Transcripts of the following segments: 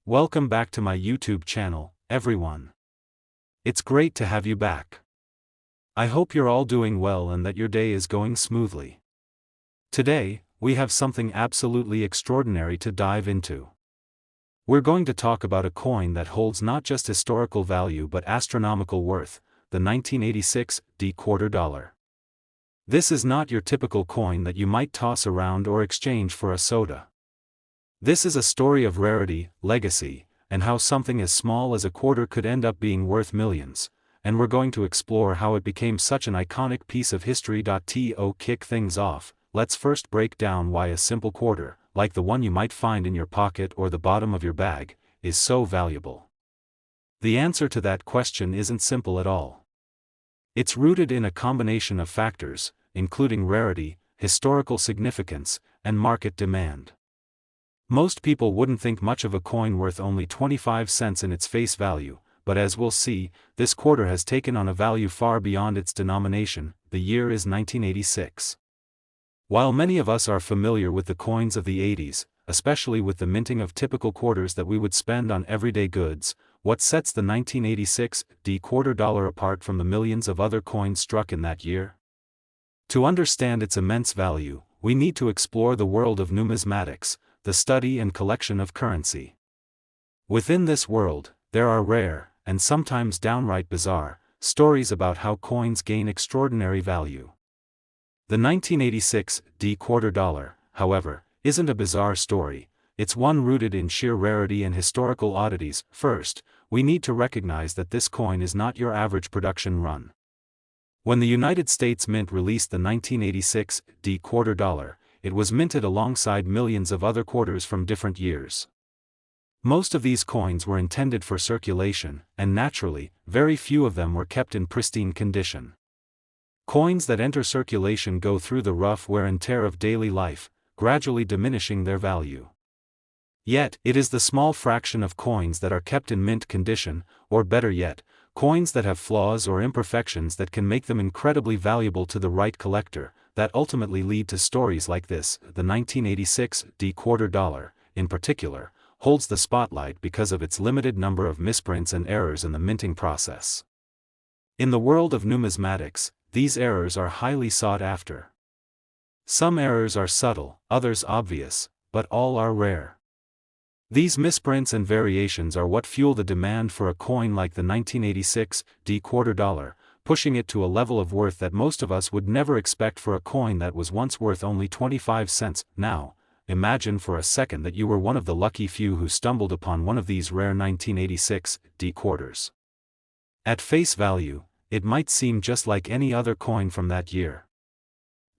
Welcome back to my YouTube channel, everyone. It's great to have you back. I hope you're all doing well and that your day is going smoothly. Today, we have something absolutely extraordinary to dive into. We're going to talk about a coin that holds not just historical value but astronomical worth, the 1986 D quarter dollar. This is not your typical coin that you might toss around or exchange for a soda. This is a story of rarity, legacy, and how something as small as a quarter could end up being worth millions, and we're going to explore how it became such an iconic piece of history. To kick things off, let's first break down why a simple quarter, like the one you might find in your pocket or the bottom of your bag, is so valuable. The answer to that question isn't simple at all. It's rooted in a combination of factors, including rarity, historical significance, and market demand. Most people wouldn't think much of a coin worth only 25 cents in its face value, but as we'll see, this quarter has taken on a value far beyond its denomination. The year is 1986. While many of us are familiar with the coins of the 80s, especially with the minting of typical quarters that we would spend on everyday goods, what sets the 1986 D quarter dollar apart from the millions of other coins struck in that year? To understand its immense value, we need to explore the world of numismatics, the study and collection of currency. Within this world, there are rare, and sometimes downright bizarre, stories about how coins gain extraordinary value. The 1986 D quarter dollar, however, isn't a bizarre story, it's one rooted in sheer rarity and historical oddities. First, we need to recognize that this coin is not your average production run. When the United States Mint released the 1986 D quarter dollar, it was minted alongside millions of other quarters from different years. Most of these coins were intended for circulation, and naturally, very few of them were kept in pristine condition. Coins that enter circulation go through the rough wear and tear of daily life, gradually diminishing their value. Yet, it is the small fraction of coins that are kept in mint condition, or better yet, coins that have flaws or imperfections that can make them incredibly valuable to the right collector, that ultimately lead to stories like this. The 1986 D quarter dollar, in particular, holds the spotlight because of its limited number of misprints and errors in the minting process. In the world of numismatics, these errors are highly sought after. Some errors are subtle, others obvious, but all are rare. These misprints and variations are what fuel the demand for a coin like the 1986 D quarter dollar, pushing it to a level of worth that most of us would never expect for a coin that was once worth only 25 cents. Now, imagine for a second that you were one of the lucky few who stumbled upon one of these rare 1986 D quarters. At face value, it might seem just like any other coin from that year.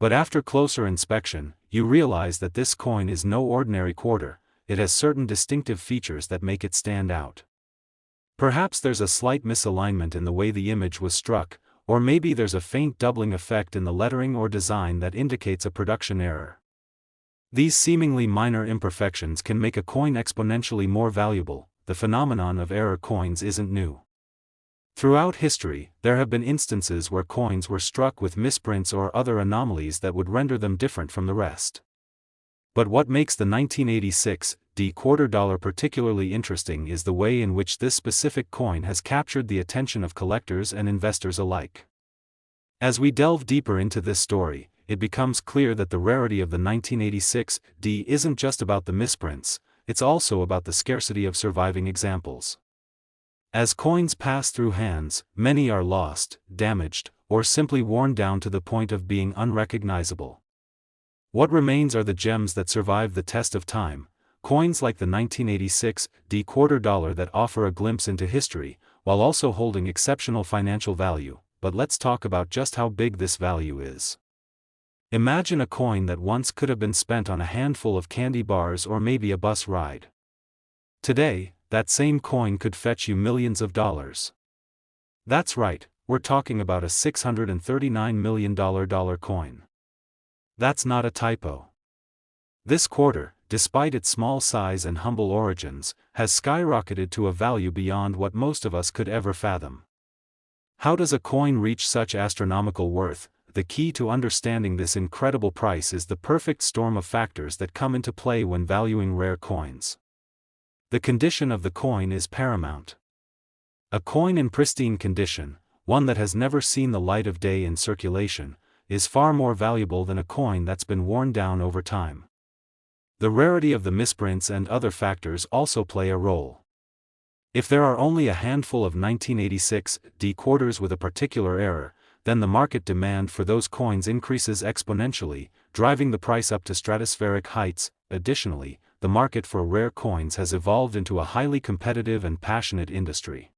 But after closer inspection, you realize that this coin is no ordinary quarter. It has certain distinctive features that make it stand out. Perhaps there's a slight misalignment in the way the image was struck, or maybe there's a faint doubling effect in the lettering or design that indicates a production error. These seemingly minor imperfections can make a coin exponentially more valuable. The phenomenon of error coins isn't new. Throughout history, there have been instances where coins were struck with misprints or other anomalies that would render them different from the rest. But what makes the 1986 D quarter dollar particularly interesting is the way in which this specific coin has captured the attention of collectors and investors alike. As we delve deeper into this story, it becomes clear that the rarity of the 1986 D isn't just about the misprints, it's also about the scarcity of surviving examples. As coins pass through hands, many are lost, damaged, or simply worn down to the point of being unrecognizable. What remains are the gems that survive the test of time, coins like the 1986 D quarter dollar that offer a glimpse into history, while also holding exceptional financial value. But let's talk about just how big this value is. Imagine a coin that once could have been spent on a handful of candy bars or maybe a bus ride. Today, that same coin could fetch you millions of dollars. That's right, we're talking about a $639 million dollar coin. That's not a typo. This quarter, despite its small size and humble origins, has skyrocketed to a value beyond what most of us could ever fathom. How does a coin reach such astronomical worth? The key to understanding this incredible price is the perfect storm of factors that come into play when valuing rare coins. The condition of the coin is paramount. A coin in pristine condition, one that has never seen the light of day in circulation, is far more valuable than a coin that's been worn down over time. The rarity of the misprints and other factors also play a role. If there are only a handful of 1986 D quarters with a particular error, then the market demand for those coins increases exponentially, driving the price up to stratospheric heights. Additionally, the market for rare coins has evolved into a highly competitive and passionate industry.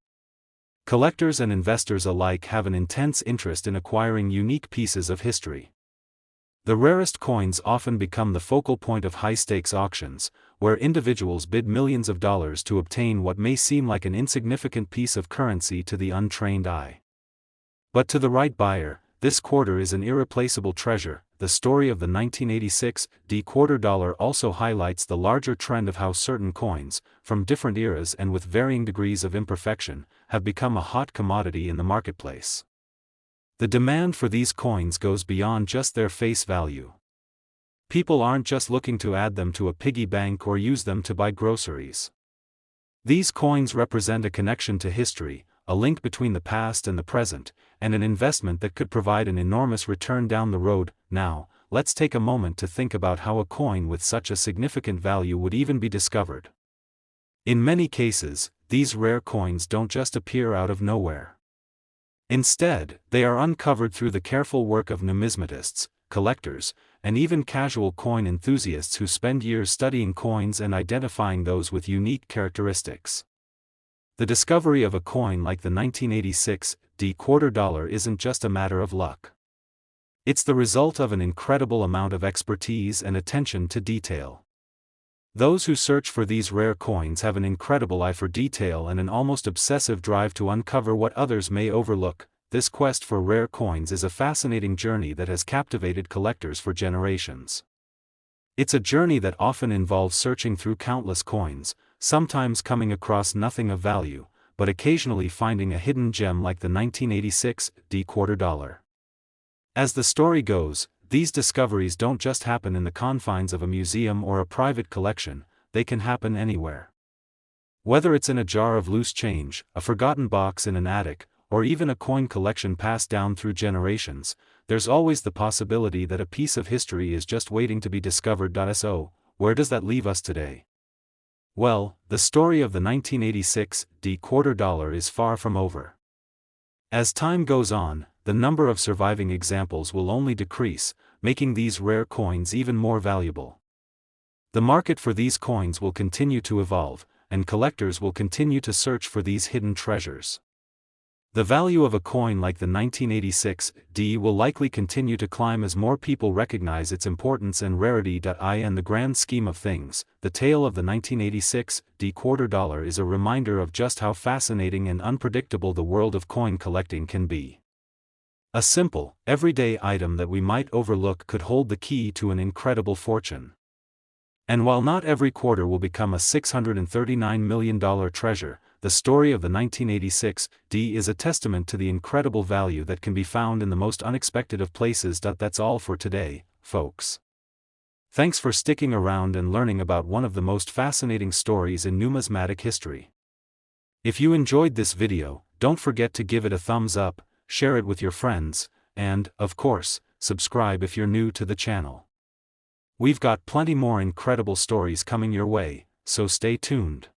Collectors and investors alike have an intense interest in acquiring unique pieces of history. The rarest coins often become the focal point of high-stakes auctions, where individuals bid millions of dollars to obtain what may seem like an insignificant piece of currency to the untrained eye. But to the right buyer, this quarter is an irreplaceable treasure. The story of the 1986 D quarter dollar also highlights the larger trend of how certain coins, from different eras and with varying degrees of imperfection, have become a hot commodity in the marketplace. The demand for these coins goes beyond just their face value. People aren't just looking to add them to a piggy bank or use them to buy groceries. These coins represent a connection to history, a link between the past and the present, and an investment that could provide an enormous return down the road. Now, let's take a moment to think about how a coin with such a significant value would even be discovered. In many cases, these rare coins don't just appear out of nowhere. Instead, they are uncovered through the careful work of numismatists, collectors, and even casual coin enthusiasts who spend years studying coins and identifying those with unique characteristics. The discovery of a coin like the 1986 D quarter dollar isn't just a matter of luck. It's the result of an incredible amount of expertise and attention to detail. Those who search for these rare coins have an incredible eye for detail and an almost obsessive drive to uncover what others may overlook. This quest for rare coins is a fascinating journey that has captivated collectors for generations. It's a journey that often involves searching through countless coins, sometimes coming across nothing of value, but occasionally finding a hidden gem like the 1986 D quarter dollar. As the story goes, these discoveries don't just happen in the confines of a museum or a private collection, they can happen anywhere. Whether it's in a jar of loose change, a forgotten box in an attic, or even a coin collection passed down through generations, there's always the possibility that a piece of history is just waiting to be discovered. So, where does that leave us today? Well, the story of the 1986 D quarter dollar is far from over. As time goes on, the number of surviving examples will only decrease, making these rare coins even more valuable. The market for these coins will continue to evolve, and collectors will continue to search for these hidden treasures. The value of a coin like the 1986 D will likely continue to climb as more people recognize its importance and rarity. In the grand scheme of things, the tale of the 1986 D quarter dollar is a reminder of just how fascinating and unpredictable the world of coin collecting can be. A simple, everyday item that we might overlook could hold the key to an incredible fortune. And while not every quarter will become a $639 million treasure, the story of the 1986 D is a testament to the incredible value that can be found in the most unexpected of places. That's all for today, folks. Thanks for sticking around and learning about one of the most fascinating stories in numismatic history. If you enjoyed this video, don't forget to give it a thumbs up, share it with your friends, and, of course, subscribe if you're new to the channel. We've got plenty more incredible stories coming your way, so stay tuned.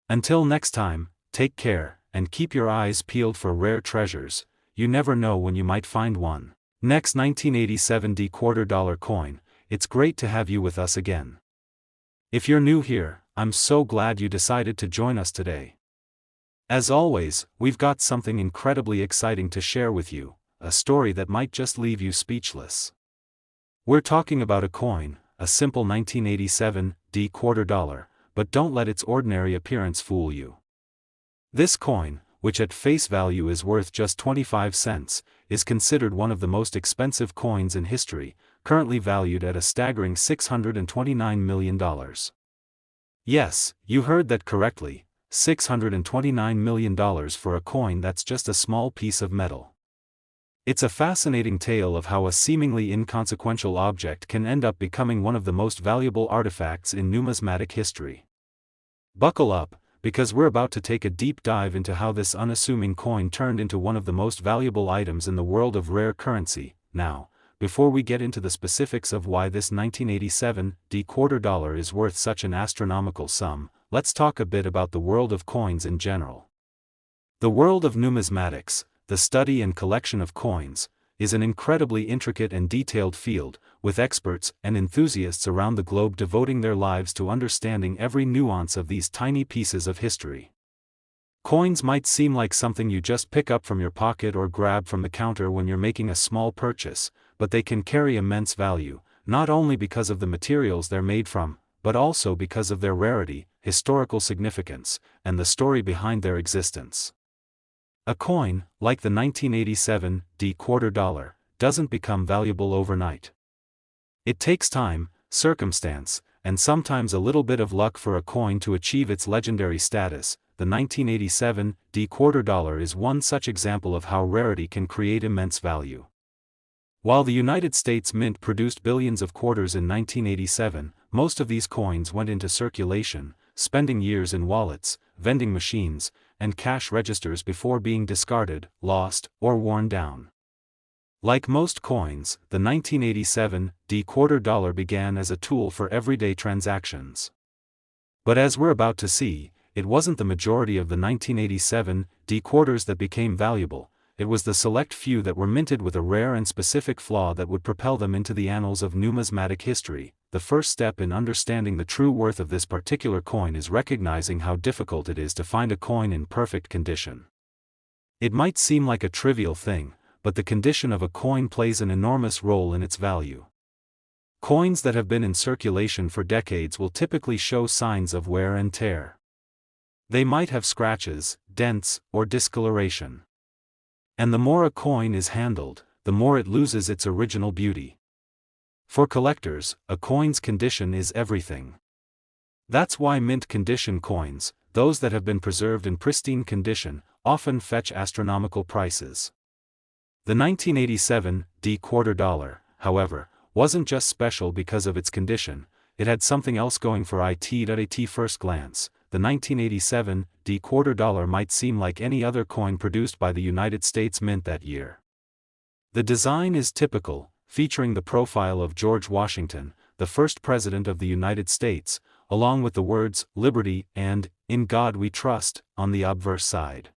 Until next time, take care, and keep your eyes peeled for rare treasures. You never know when you might find one. Next 1987 D quarter dollar coin. It's great to have you with us again. If you're new here, I'm so glad you decided to join us today. As always, we've got something incredibly exciting to share with you, a story that might just leave you speechless. We're talking about a coin, a simple 1987 D quarter dollar, but don't let its ordinary appearance fool you. This coin, which at face value is worth just 25 cents, is considered one of the most expensive coins in history, currently valued at a staggering $629 million. Yes, you heard that correctly, $629 million for a coin that's just a small piece of metal. It's a fascinating tale of how a seemingly inconsequential object can end up becoming one of the most valuable artifacts in numismatic history. Buckle up, because we're about to take a deep dive into how this unassuming coin turned into one of the most valuable items in the world of rare currency. Now, before we get into the specifics of why this 1987 quarter dollar is worth such an astronomical sum, let's talk a bit about the world of coins in general. The world of numismatics, the study and collection of coins, is an incredibly intricate and detailed field, with experts and enthusiasts around the globe devoting their lives to understanding every nuance of these tiny pieces of history. Coins might seem like something you just pick up from your pocket or grab from the counter when you're making a small purchase, but they can carry immense value, not only because of the materials they're made from, but also because of their rarity, historical significance, and the story behind their existence. A coin, like the 1987 quarter dollar, doesn't become valuable overnight. It takes time, circumstance, and sometimes a little bit of luck for a coin to achieve its legendary status. The 1987 quarter dollar is one such example of how rarity can create immense value. While the United States Mint produced billions of quarters in 1987, most of these coins went into circulation, spending years in wallets, vending machines, and cash registers before being discarded, lost, or worn down. Like most coins, the 1987 quarter dollar began as a tool for everyday transactions. But as we're about to see, it wasn't the majority of the 1987 quarters that became valuable. It was the select few that were minted with a rare and specific flaw that would propel them into the annals of numismatic history. The first step in understanding the true worth of this particular coin is recognizing how difficult it is to find a coin in perfect condition. It might seem like a trivial thing, but the condition of a coin plays an enormous role in its value. Coins that have been in circulation for decades will typically show signs of wear and tear. They might have scratches, dents, or discoloration. And the more a coin is handled, the more it loses its original beauty. For collectors, a coin's condition is everything. That's why mint condition coins, those that have been preserved in pristine condition, often fetch astronomical prices. The 1987 quarter dollar, however, wasn't just special because of its condition, it had something else going for it. At first glance, the 1987 quarter dollar might seem like any other coin produced by the United States Mint that year. The design is typical, featuring the profile of George Washington, the first president of the United States, along with the words "Liberty" and "In God We Trust" on the obverse side.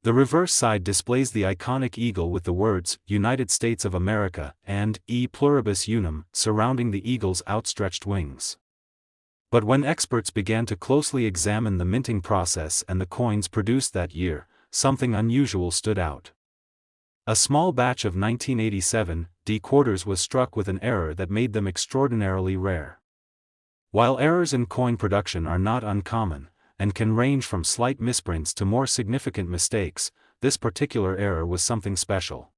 The reverse side displays the iconic eagle with the words "United States of America" and "E Pluribus Unum" surrounding the eagle's outstretched wings. But when experts began to closely examine the minting process and the coins produced that year, something unusual stood out. A small batch of 1987 quarters was struck with an error that made them extraordinarily rare. While errors in coin production are not uncommon, and can range from slight misprints to more significant mistakes, this particular error was something special.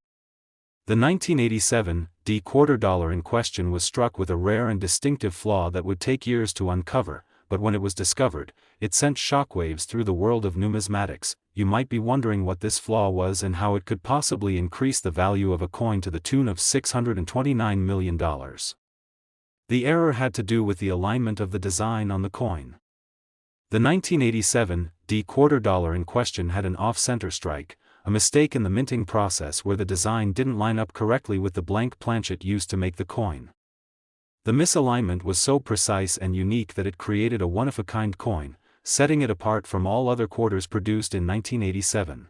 The 1987 quarter dollar in question was struck with a rare and distinctive flaw that would take years to uncover, but when it was discovered, it sent shockwaves through the world of numismatics. You might be wondering what this flaw was and how it could possibly increase the value of a coin to the tune of $629 million. The error had to do with the alignment of the design on the coin. The 1987 quarter dollar in question had an off-center strike, a mistake in the minting process where the design didn't line up correctly with the blank planchet used to make the coin. The misalignment was so precise and unique that it created a one-of-a-kind coin, setting it apart from all other quarters produced in 1987.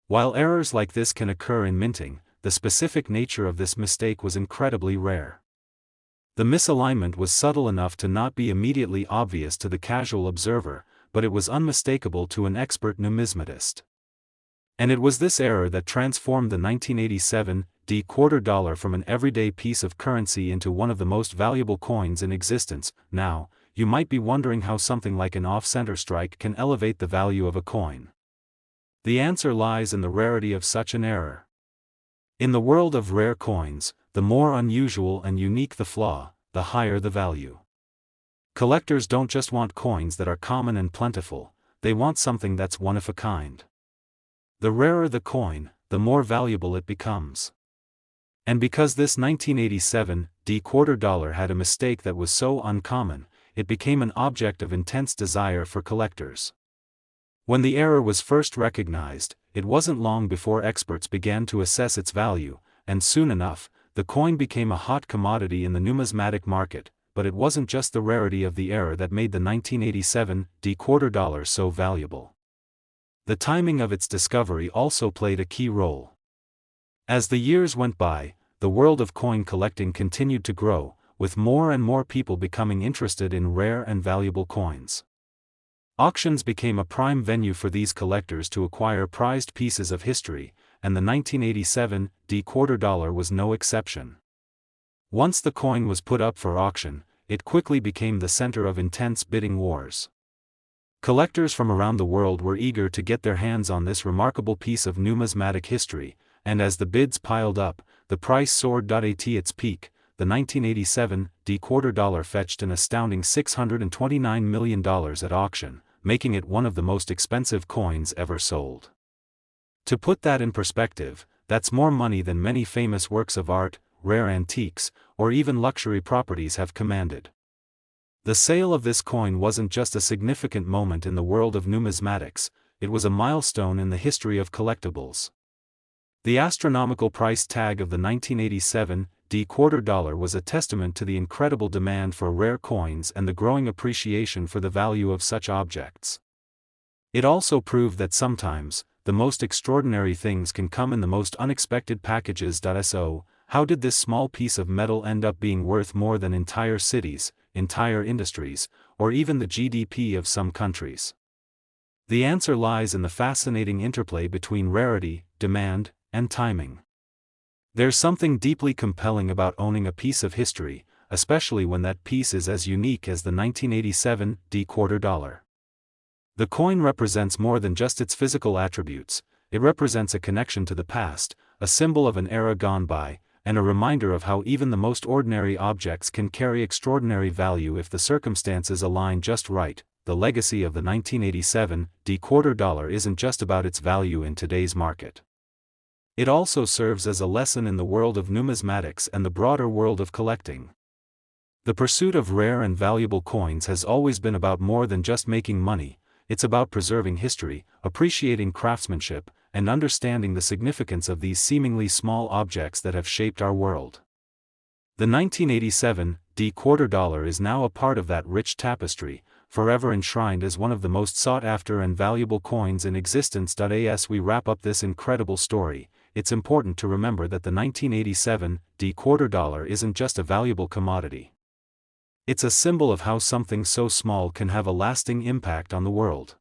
While errors like this can occur in minting, the specific nature of this mistake was incredibly rare. The misalignment was subtle enough to not be immediately obvious to the casual observer, but it was unmistakable to an expert numismatist. And it was this error that transformed the 1987 quarter dollar from an everyday piece of currency into one of the most valuable coins in existence. Now, you might be wondering how something like an off-center strike can elevate the value of a coin. The answer lies in the rarity of such an error. In the world of rare coins, the more unusual and unique the flaw, the higher the value. Collectors don't just want coins that are common and plentiful, they want something that's one of a kind. The rarer the coin, the more valuable it becomes. And because this 1987 quarter dollar had a mistake that was so uncommon, it became an object of intense desire for collectors. When the error was first recognized, it wasn't long before experts began to assess its value, and soon enough, the coin became a hot commodity in the numismatic market. But it wasn't just the rarity of the error that made the 1987 quarter dollar so valuable. The timing of its discovery also played a key role. As the years went by, the world of coin collecting continued to grow, with more and more people becoming interested in rare and valuable coins. Auctions became a prime venue for these collectors to acquire prized pieces of history, and the 1987 quarter dollar was no exception. Once the coin was put up for auction, it quickly became the center of intense bidding wars. Collectors from around the world were eager to get their hands on this remarkable piece of numismatic history, and as the bids piled up, the price soared. At its peak, the 1987 quarter dollar fetched an astounding $629 million at auction, making it one of the most expensive coins ever sold. To put that in perspective, that's more money than many famous works of art, rare antiques, or even luxury properties have commanded. The sale of this coin wasn't just a significant moment in the world of numismatics, it was a milestone in the history of collectibles. The astronomical price tag of the 1987 quarter dollar was a testament to the incredible demand for rare coins and the growing appreciation for the value of such objects. It also proved that sometimes, the most extraordinary things can come in the most unexpected packages. So, how did this small piece of metal end up being worth more than entire cities, entire industries, or even the GDP of some countries? The answer lies in the fascinating interplay between rarity, demand, and timing. There's something deeply compelling about owning a piece of history, especially when that piece is as unique as the 1987 quarter dollar. The coin represents more than just its physical attributes, it represents a connection to the past, a symbol of an era gone by, and a reminder of how even the most ordinary objects can carry extraordinary value if the circumstances align just right. The legacy of the 1987 quarter dollar isn't just about its value in today's market. It also serves as a lesson in the world of numismatics and the broader world of collecting. The pursuit of rare and valuable coins has always been about more than just making money, it's about preserving history, appreciating craftsmanship, and understanding the significance of these seemingly small objects that have shaped our world. The 1987 quarter dollar is now a part of that rich tapestry, forever enshrined as one of the most sought-after and valuable coins in existence. As we wrap up this incredible story, it's important to remember that the 1987 quarter dollar isn't just a valuable commodity. It's a symbol of how something so small can have a lasting impact on the world.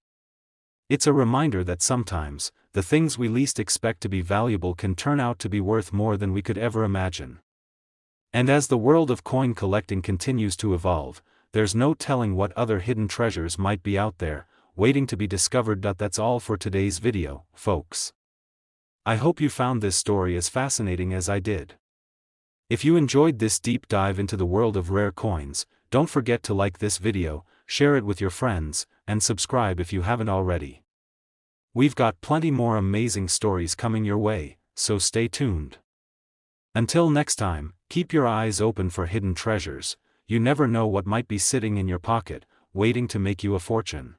It's a reminder that sometimes, the things we least expect to be valuable can turn out to be worth more than we could ever imagine. And as the world of coin collecting continues to evolve, there's no telling what other hidden treasures might be out there, waiting to be discovered. That's all for today's video, folks. I hope you found this story as fascinating as I did. If you enjoyed this deep dive into the world of rare coins, don't forget to like this video, share it with your friends, and subscribe if you haven't already. We've got plenty more amazing stories coming your way, so stay tuned. Until next time, keep your eyes open for hidden treasures. You never know what might be sitting in your pocket, waiting to make you a fortune.